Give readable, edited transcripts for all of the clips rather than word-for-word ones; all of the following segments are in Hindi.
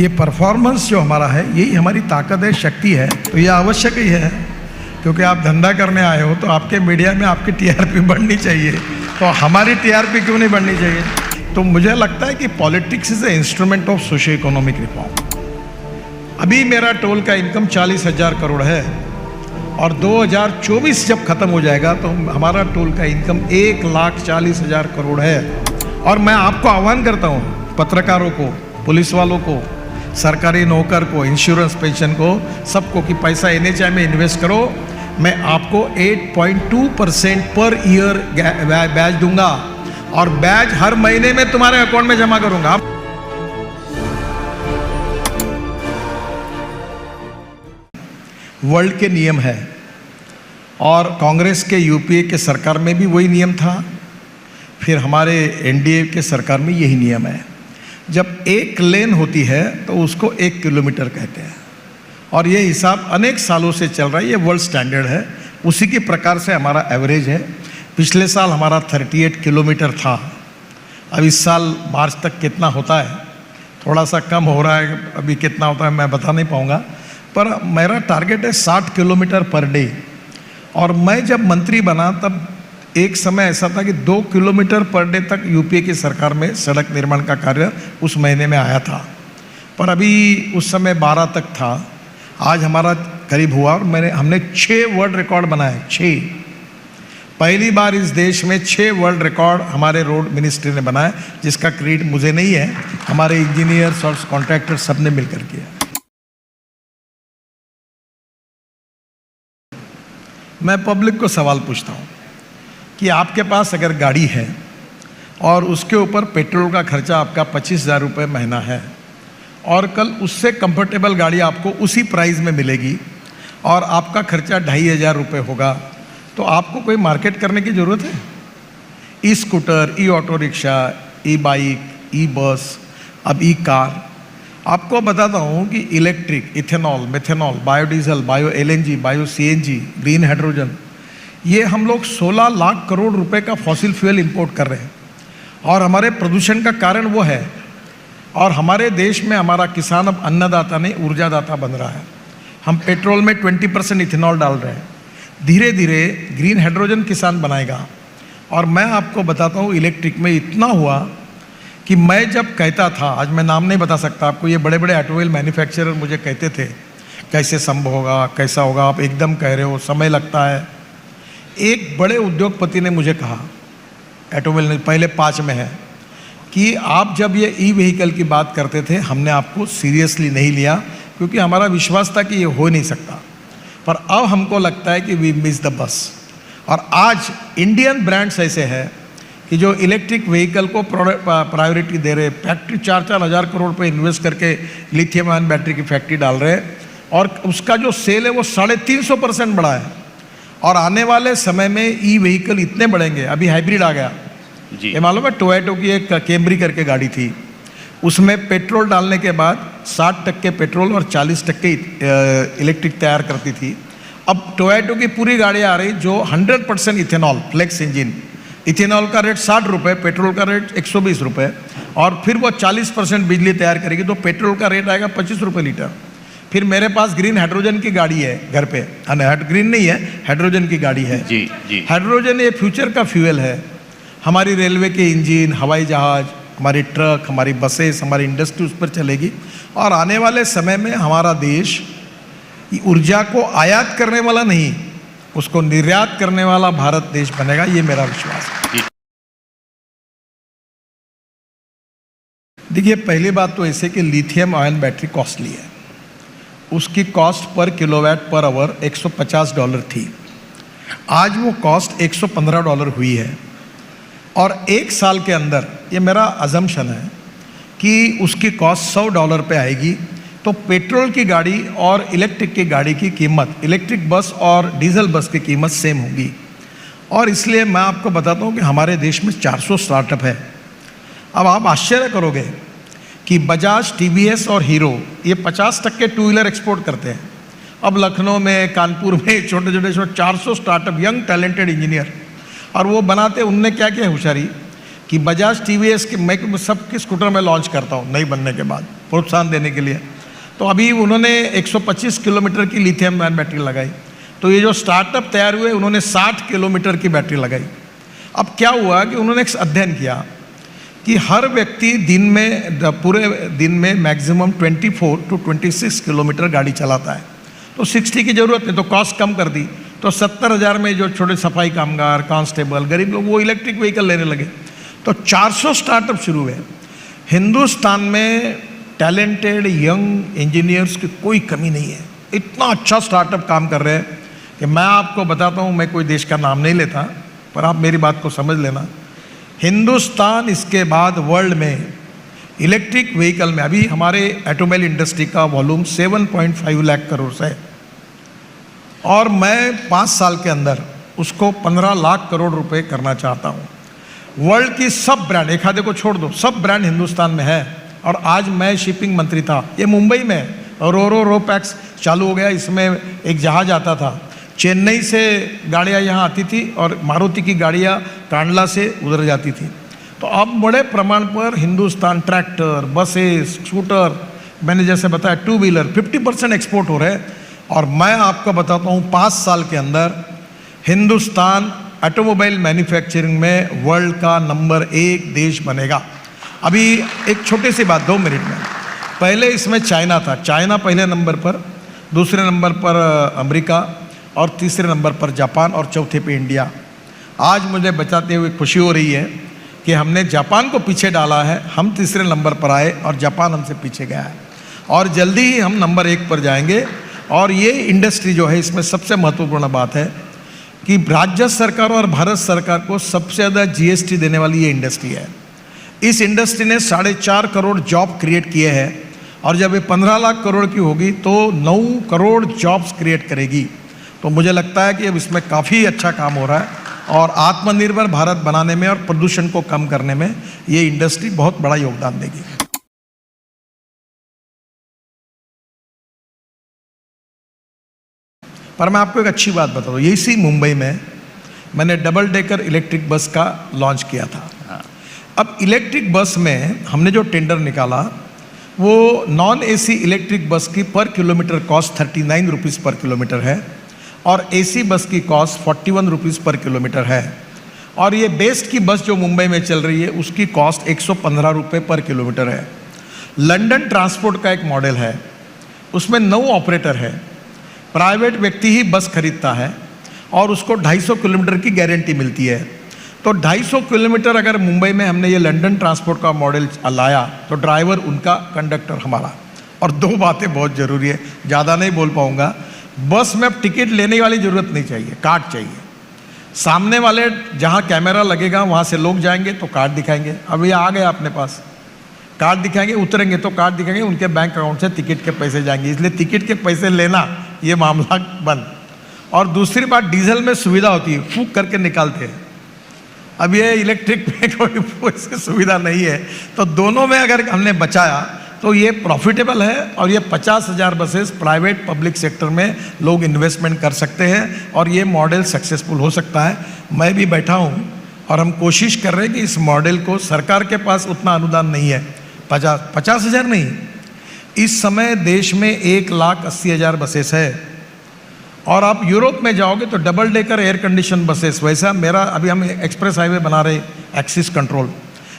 ये परफॉर्मेंस जो हमारा है यही हमारी ताकत है, शक्ति है। तो ये आवश्यक ही है, क्योंकि आप धंधा करने आए हो तो आपके मीडिया में आपकी टीआरपी बढ़नी चाहिए, तो हमारी टीआरपी क्यों नहीं बढ़नी चाहिए? तो मुझे लगता है कि politics is a instrument of socio economic reform. अभी मेरा टोल का इनकम 40,000 करोड़ है और 2024 जब खत्म हो जाएगा तो हमारा टोल का इनकम 1,40,000 करोड़ है। और मैं आपको आह्वान करता हूँ, पत्रकारों को, पुलिस वालों को, सरकारी नौकर को, इंश्योरेंस पेंशन को, सबको, कि पैसा NHI में इन्वेस्ट करो। मैं आपको 8.2% पर ईयर ब्याज दूंगा और ब्याज हर महीने में तुम्हारे अकाउंट में जमा करूंगा। वर्ल्ड के नियम है और कांग्रेस के UPA के सरकार में भी वही नियम था, फिर हमारे NDA के सरकार में यही नियम है। जब एक लेन होती है तो उसको 1 किलोमीटर कहते हैं और ये हिसाब अनेक सालों से चल रहा है, ये वर्ल्ड स्टैंडर्ड है। उसी के प्रकार से हमारा एवरेज है। पिछले साल हमारा 38 किलोमीटर था, अब इस साल मार्च तक कितना होता है, थोड़ा सा कम हो रहा है, अभी कितना होता है मैं बता नहीं पाऊँगा, पर मेरा टारगेट है 60 किलोमीटर पर डे। और मैं जब मंत्री बना तब एक समय ऐसा था कि 2 किलोमीटर पर डे तक UPA की सरकार में सड़क निर्माण का कार्य उस महीने में आया था, पर अभी उस समय 12 तक था। आज हमारा करीब हुआ और हमने 6 वर्ल्ड रिकॉर्ड बनाए। 6 पहली बार इस देश में 6 वर्ल्ड रिकॉर्ड हमारे रोड मिनिस्ट्री ने बनाया, जिसका क्रेडिट मुझे नहीं है, हमारे इंजीनियर्स और कॉन्ट्रैक्टर सब ने मिलकर किया। मैं पब्लिक को सवाल पूछता हूँ कि आपके पास अगर गाड़ी है और उसके ऊपर पेट्रोल का खर्चा आपका 25,000 रुपये महीना है और कल उससे कंफर्टेबल गाड़ी आपको उसी प्राइस में मिलेगी और आपका खर्चा 2,500 रुपये होगा, तो आपको कोई मार्केट करने की ज़रूरत है? ई स्कूटर, ई ऑटो रिक्शा, ई बाइक, ई बस, अब ई कार। आपको बताता हूँ कि electric, ethanol, methanol, biodiesel, bio LNG, bio CNG, green hydrogen, ये हम लोग 16 लाख करोड़ रुपए का फॉसिल फ्यूल इंपोर्ट कर रहे हैं और हमारे प्रदूषण का कारण वो है। और हमारे देश में हमारा किसान अब अन्नदाता नहीं ऊर्जादाता बन रहा है। हम पेट्रोल में 20% इथेनॉल डाल रहे हैं, धीरे धीरे ग्रीन हाइड्रोजन किसान बनाएगा। और मैं आपको बताता हूँ, इलेक्ट्रिक में इतना हुआ कि मैं जब कहता था, आज मैं नाम नहीं बता सकता आपको, ये बड़े बड़े ऑटोमोबाइल मैन्युफैक्चरर मुझे कहते थे कैसे संभव होगा, कैसा होगा, आप एकदम कह रहे हो, समय लगता है। एक बड़े उद्योगपति ने मुझे कहा, ऑटोमोबाइल पहले 5 में है, कि आप जब ये ई व्हीकल की बात करते थे हमने आपको सीरियसली नहीं लिया, क्योंकि हमारा विश्वास था कि ये हो नहीं सकता, पर अब हमको लगता है कि वी मिस द बस। और आज इंडियन ब्रांड्स ऐसे हैं कि जो इलेक्ट्रिक व्हीकल को प्रायोरिटी दे रहे, फैक्ट्री 4-4 हज़ार करोड़ रुपये इन्वेस्ट करके लिथियम आयन बैटरी की फैक्ट्री डाल रहे हैं और उसका जो सेल है वो 350% बढ़ा है। और आने वाले समय में ई व्हीकल इतने बढ़ेंगे। अभी हाइब्रिड आ गया जी, ये मालूम है, टोयोटो की एक कैमरी करके गाड़ी थी, उसमें पेट्रोल डालने के बाद 60% पेट्रोल और 40% इलेक्ट्रिक तैयार करती थी। अब टोयोटो की पूरी गाड़ियाँ आ रही जो 100% इथेनॉल, फ्लेक्स इंजन। इथेनॉल का रेट 60 रुपये, पेट्रोल का रेट 120 रुपये, और फिर वो 40% बिजली तैयार करेगी तो पेट्रोल का रेट आएगा 25 रुपये लीटर। फिर मेरे पास ग्रीन हाइड्रोजन की गाड़ी है घर पे, ग्रीन नहीं है, हाइड्रोजन की गाड़ी है जी जी। हाइड्रोजन ये फ्यूचर का फ्यूल है। हमारी रेलवे के इंजन, हवाई जहाज, हमारी ट्रक, हमारी बसेस, हमारी इंडस्ट्री उस पर चलेगी। और आने वाले समय में हमारा देश ऊर्जा को आयात करने वाला नहीं, उसको निर्यात करने वाला भारत देश बनेगा, ये मेरा विश्वास है। देखिए, पहली बात तो ऐसे कि लिथियम आयन बैटरी कॉस्टली है, उसकी cost per kilowatt per hour $150 थी, आज वो कॉस्ट $115 हुई है। और 1 साल के अंदर, ये मेरा अजम्पशन है कि उसकी कॉस्ट $100 पे आएगी। तो पेट्रोल की गाड़ी और इलेक्ट्रिक की गाड़ी की कीमत, इलेक्ट्रिक बस और डीजल बस की कीमत सेम होगी। और इसलिए मैं आपको बताता हूँ कि हमारे देश में 400 स्टार्टअप है। अब आप आश्चर्य करोगे कि बजाज, TVS और हीरो ये 50% 2 व्हीलर एक्सपोर्ट करते हैं। अब लखनऊ में, कानपुर में छोटे छोटे 400 स्टार्टअप, यंग टैलेंटेड इंजीनियर, और वो बनाते, उनने क्या होशियारी कि बजाज, TVS के मैं सबके स्कूटर में लॉन्च करता हूँ नई बनने के बाद। प्रोत्साहन देने के लिए। तो अभी उन्होंने 125 किलोमीटर की लिथियम आयन बैटरी लगाई। तो ये जो स्टार्टअप तैयार हुए उन्होंने 60 किलोमीटर की बैटरी लगाई। अब क्या हुआ कि उन्होंने एक अध्ययन किया कि हर व्यक्ति दिन में, पूरे दिन में मैक्सिमम 24 to 26 किलोमीटर गाड़ी चलाता है। तो 60 की ज़रूरत नहीं, तो कॉस्ट कम कर दी। तो 70,000 में जो छोटे सफाई कामगार, कांस्टेबल, गरीब लोग वो इलेक्ट्रिक व्हीकल लेने लगे। तो 400 स्टार्टअप शुरू हुए। हिंदुस्तान में टैलेंटेड यंग इंजीनियर्स की कोई कमी नहीं है। इतना अच्छा स्टार्टअप काम कर रहे हैं कि मैं आपको बताता हूँ, मैं कोई देश का नाम नहीं लेता, पर आप मेरी बात को समझ लेना। हिंदुस्तान इसके बाद वर्ल्ड में इलेक्ट्रिक व्हीकल में, अभी हमारे ऑटोमोबाइल इंडस्ट्री का वॉल्यूम 7.5 लाख करोड़ से है, और मैं 5 साल के अंदर उसको 15 लाख करोड़ रुपए करना चाहता हूँ। वर्ल्ड की सब ब्रांड, एक आधे को छोड़ दो, सब ब्रांड हिंदुस्तान में है। और आज मैं शिपिंग मंत्री था, ये मुंबई में रो पैक्स चालू हो गया। इसमें एक जहाज आता था, चेन्नई से गाड़ियाँ यहाँ आती थी और मारुति की गाड़ियाँ कांडला से उधर जाती थी। तो अब बड़े प्रमाण पर हिंदुस्तान ट्रैक्टर, बसेस, स्कूटर, मैंने जैसे बताया 2 व्हीलर 50% एक्सपोर्ट हो रहे हैं। और मैं आपको बताता हूँ 5 साल के अंदर हिंदुस्तान ऑटोमोबाइल मैन्युफैक्चरिंग में वर्ल्ड का नंबर 1 देश बनेगा। अभी एक छोटी सी बात, 2 मिनट में, पहले इसमें चाइना था, चाइना पहले नंबर पर, दूसरे नंबर पर अमेरिका और तीसरे नंबर पर जापान और चौथे पे इंडिया। आज मुझे बताते हुए खुशी हो रही है कि हमने जापान को पीछे डाला है, हम तीसरे नंबर पर आए और जापान हमसे पीछे गया है, और जल्दी ही हम नंबर 1 पर जाएंगे। और ये इंडस्ट्री जो है, इसमें सबसे महत्वपूर्ण बात है कि राज्य सरकार और भारत सरकार को सबसे ज़्यादा जीएसटी देने वाली ये इंडस्ट्री है। इस इंडस्ट्री ने 4.5 करोड़ जॉब क्रिएट किए हैं, और जब ये 15 लाख करोड़ की होगी तो 9 करोड़ जॉब्स क्रिएट करेगी। तो मुझे लगता है कि अब इसमें काफ़ी अच्छा काम हो रहा है, और आत्मनिर्भर भारत बनाने में और प्रदूषण को कम करने में ये इंडस्ट्री बहुत बड़ा योगदान देगी। पर मैं आपको एक अच्छी बात बता दूँ, इसी मुंबई में मैंने डबल डेकर इलेक्ट्रिक बस का लॉन्च किया था। अब इलेक्ट्रिक बस में हमने जो टेंडर निकाला, वो नॉन एसी इलेक्ट्रिक बस की पर किलोमीटर कॉस्ट 39 रुपीज़ पर किलोमीटर है, और एसी बस की कॉस्ट 41 रुपीज़ पर किलोमीटर है। और ये बेस्ट की बस जो मुंबई में चल रही है उसकी कॉस्ट 115 रुपये पर किलोमीटर है। लंदन ट्रांसपोर्ट का एक मॉडल है, उसमें 9 ऑपरेटर है, प्राइवेट व्यक्ति ही बस खरीदता है और उसको 250 किलोमीटर की गारंटी मिलती है। तो 250 किलोमीटर अगर मुंबई में हमने ये लंदन ट्रांसपोर्ट का मॉडल लाया तो ड्राइवर उनका, कंडक्टर हमारा। और 2 बातें बहुत ज़रूरी है, ज़्यादा नहीं बोल पाऊँगा। बस में अब टिकट लेने वाली ज़रूरत नहीं चाहिए, कार्ड चाहिए। सामने वाले जहाँ कैमरा लगेगा वहाँ से लोग जाएंगे तो कार्ड दिखाएंगे, अब ये आ गया अपने पास, कार्ड दिखाएंगे, उतरेंगे तो कार्ड दिखाएंगे, उनके बैंक अकाउंट से टिकट के पैसे जाएंगे। इसलिए टिकट के पैसे लेना ये मामला बंद। और दूसरी बात, डीजल में सुविधा होती है, फूंक करके निकालते हैं। अब ये इलेक्ट्रिक में कोई इसकी सुविधा नहीं है। तो दोनों में अगर हमने बचाया तो ये प्रॉफिटेबल है, और ये 50,000 बसेस प्राइवेट पब्लिक सेक्टर में लोग इन्वेस्टमेंट कर सकते हैं, और ये मॉडल सक्सेसफुल हो सकता है। मैं भी बैठा हूँ और हम कोशिश कर रहे हैं कि इस मॉडल को, सरकार के पास उतना अनुदान नहीं है, 50,000 नहीं, इस समय देश में 1,80,000 बसेस है। और आप यूरोप में जाओगे तो double decker air condition buses, वैसा मेरा, अभी हम एक्सप्रेस हाईवे बना रहे एक्सिस कंट्रोल,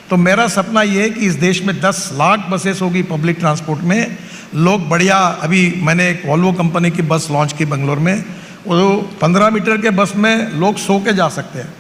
तो मेरा सपना ये है कि इस देश में 10 लाख बसेस होगी पब्लिक ट्रांसपोर्ट में। लोग बढ़िया, अभी मैंने एक वॉल्वो कंपनी की बस लॉन्च की बेंगलोर में, वो 15 मीटर के बस में लोग सो के जा सकते हैं,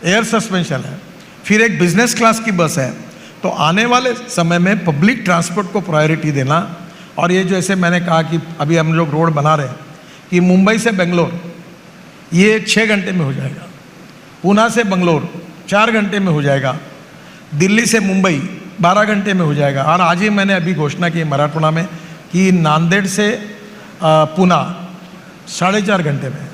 एयर सस्पेंशन है। फिर एक बिजनेस क्लास की बस है। तो आने वाले समय में पब्लिक ट्रांसपोर्ट को प्रायोरिटी देना, और ये जैसे मैंने कहा कि अभी हम लोग रोड बना रहे हैं कि मुंबई से बेंगलोर ये 6 घंटे में हो जाएगा, पूना से बेंगलोर 4 घंटे में हो जाएगा, दिल्ली से मुंबई 12 घंटे में हो जाएगा। और आज ही मैंने अभी घोषणा की मराठवाड़ा में कि नांदेड़ से पूना 4.5 घंटे में,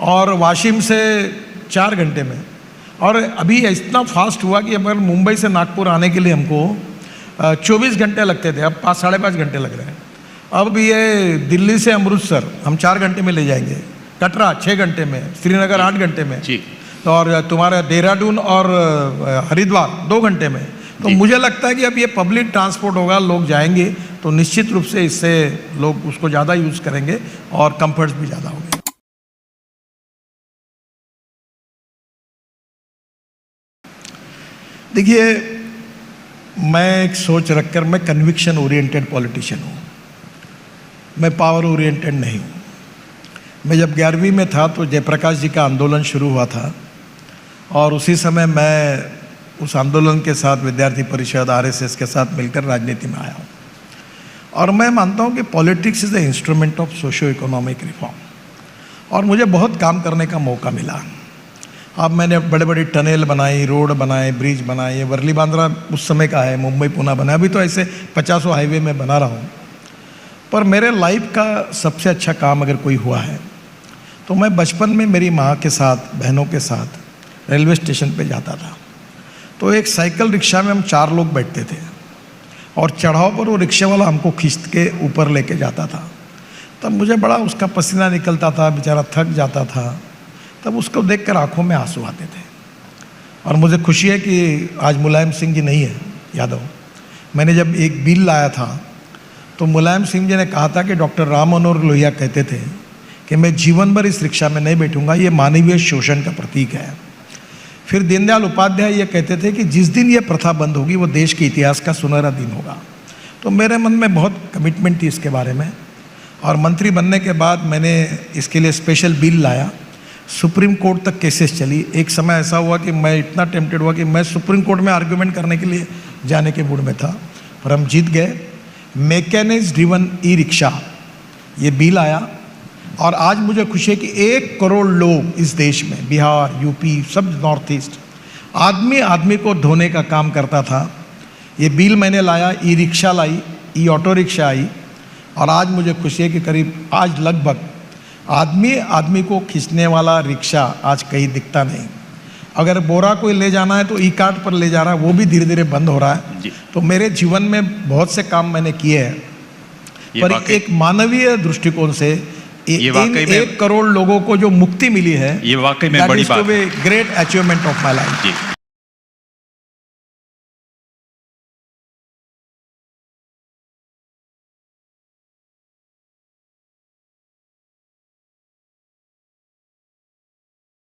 और वाशिम से 4 घंटे में। और अभी इतना फास्ट हुआ कि अगर मुंबई से नागपुर आने के लिए हमको 24 घंटे लगते थे, अब 5-5.5 घंटे लग रहे हैं। अब ये दिल्ली से अमृतसर हम 4 घंटे में ले जाएंगे, कटरा 6 घंटे में, श्रीनगर 8 घंटे में, तो और तुम्हारा देहरादून और हरिद्वार 2 घंटे में। तो मुझे लगता है कि अब ये पब्लिक ट्रांसपोर्ट होगा, लोग जाएंगे तो निश्चित रूप से इससे लोग उसको ज़्यादा यूज़ करेंगे और कंफर्ट्स भी ज़्यादा होंगे। देखिए, मैं एक सोच रखकर, मैं कन्विक्शन ओरिएंटेड पॉलिटिशियन हूँ, मैं पावर ओरिएंटेड नहीं हूँ। मैं जब 11वीं में था तो जयप्रकाश जी का आंदोलन शुरू हुआ था और उसी समय मैं उस आंदोलन के साथ विद्यार्थी परिषद आरएसएस के साथ मिलकर राजनीति में आया हूँ। और मैं मानता हूँ कि politics is the instrument of socio economic reform और मुझे बहुत काम करने का मौका मिला। अब मैंने बड़े बड़े टनल बनाई, रोड बनाए, ब्रिज बनाए। वर्ली बांद्रा उस समय का है, मुंबई पुणे बना, अभी तो ऐसे 50 हाईवे में बना रहा हूँ। पर मेरे लाइफ का सबसे अच्छा काम अगर कोई हुआ है तो मैं बचपन में मेरी माँ के साथ, बहनों के साथ रेलवे स्टेशन पे जाता था। तो एक साइकिल रिक्शा में हम 4 लोग बैठते थे और चढ़ाव पर वो रिक्शे वाला हमको खींच के ऊपर लेके जाता था। तब मुझे बड़ा उसका पसीना निकलता था, बेचारा थक जाता था। तब उसको देखकर आंखों में आंसू आते थे। और मुझे खुशी है कि आज मुलायम सिंह जी नहीं है यादव। मैंने जब एक बिल लाया था तो मुलायम सिंह जी ने कहा था कि डॉक्टर राम मनोहर लोहिया कहते थे कि मैं जीवन भर इस रिक्शा में नहीं बैठूंगा, ये मानवीय शोषण का प्रतीक है। फिर दीनदयाल उपाध्याय ये कहते थे कि जिस दिन ये प्रथा बंद होगी वो देश के इतिहास का सुनहरा दिन होगा। तो मेरे मन में बहुत कमिटमेंट थी इसके बारे में और मंत्री बनने के बाद मैंने इसके लिए स्पेशल बिल लाया। सुप्रीम कोर्ट तक केसेस चली। एक समय ऐसा हुआ कि मैं इतना टेम्प्टेड हुआ कि मैं सुप्रीम कोर्ट में आर्ग्यूमेंट करने के लिए जाने के मूड में था, पर हम जीत गए। मैकेनिक्स ड्रिवन ई रिक्शा ये बिल आया और आज मुझे खुशी है कि 1 करोड़ लोग इस देश में, बिहार, यूपी, सब नॉर्थ ईस्ट, आदमी आदमी को धोने का काम करता था। ये बिल मैंने लाया, ई रिक्शा लाई, ई ऑटो रिक्शा आई और आज मुझे खुशी है कि करीब आज लगभग आदमी आदमी को खींचने वाला रिक्शा आज कहीं दिखता नहीं। अगर बोरा कोई ले जाना है तो ई कार्ट पर ले जा रहा है, वो भी धीरे धीरे बंद हो रहा है। तो मेरे जीवन में बहुत से काम मैंने किए हैं, पर एक मानवीय दृष्टिकोण से इन 1 करोड़ लोगों को जो मुक्ति मिली है, ये वाकई में बड़ी बात है। Great achievement of my life.